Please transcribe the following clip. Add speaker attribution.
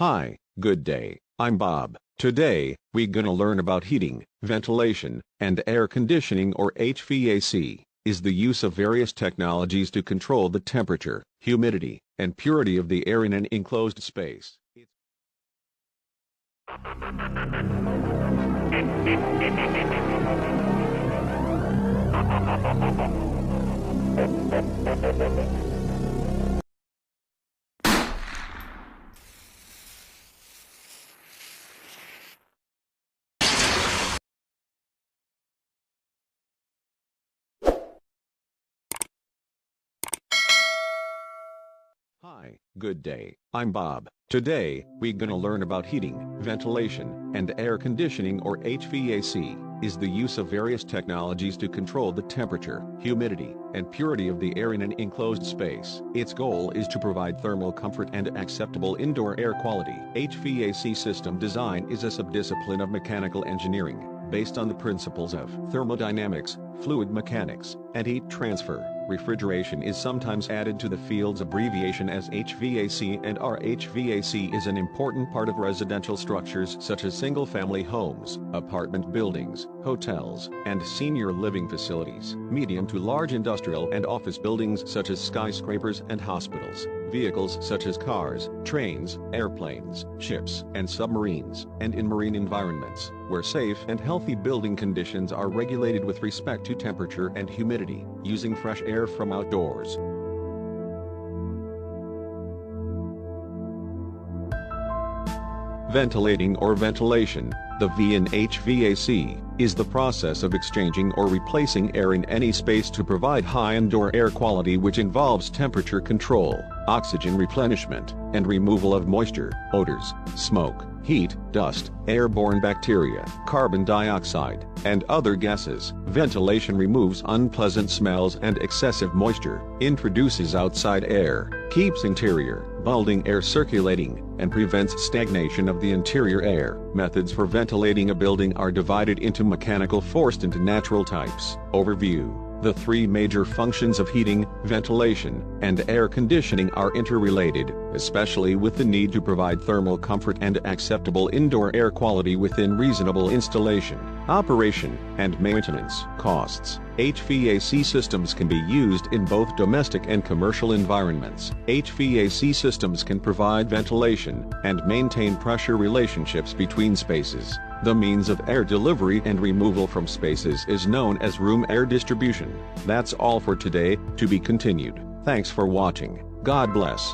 Speaker 1: Hi, good day, I'm Bob. Today, we're gonna learn about heating, ventilation, and air conditioning or HVAC, is the use of various technologies to control the temperature, humidity, and purity of the air in an enclosed space. Hi, good day, I'm Bob. Today, we're gonna learn about heating, ventilation, and air conditioning or HVAC, is the use of various technologies to control the temperature, humidity, and purity of the air in an enclosed space. Its goal is to provide thermal comfort and acceptable indoor air quality. HVAC system design is a subdiscipline of mechanical engineering, based on the principles of thermodynamics, fluid mechanics, and heat transfer. Refrigeration is sometimes added to the field's abbreviation as HVAC, and our HVAC is an important part of residential structures such as single-family homes, apartment buildings, hotels, and senior living facilities. Medium to large industrial and office buildings such as skyscrapers and hospitals. Vehicles such as cars, trains, airplanes, ships, and submarines, and in marine environments, where safe and healthy building conditions are regulated with respect to temperature and humidity, using fresh air from outdoors. Ventilating or ventilation, the V in HVAC, is the process of exchanging or replacing air in any space to provide high indoor air quality, which involves temperature control, oxygen replenishment, and removal of moisture, odors, smoke, heat, dust, airborne bacteria, carbon dioxide, and other gases. Ventilation removes unpleasant smells and excessive moisture, introduces outside air, keeps interior, building air circulating, and prevents stagnation of the interior air. Methods for ventilating a building are divided into mechanical, forced, and natural types. Overview. The three major functions of heating, ventilation, and air conditioning are interrelated, especially with the need to provide thermal comfort and acceptable indoor air quality within reasonable installation, operation, and maintenance costs. HVAC systems can be used in both domestic and commercial environments. HVAC systems can provide ventilation and maintain pressure relationships between spaces. The means of air delivery and removal from spaces is known as room air distribution. That's all for today, to be continued. Thanks for watching. God bless.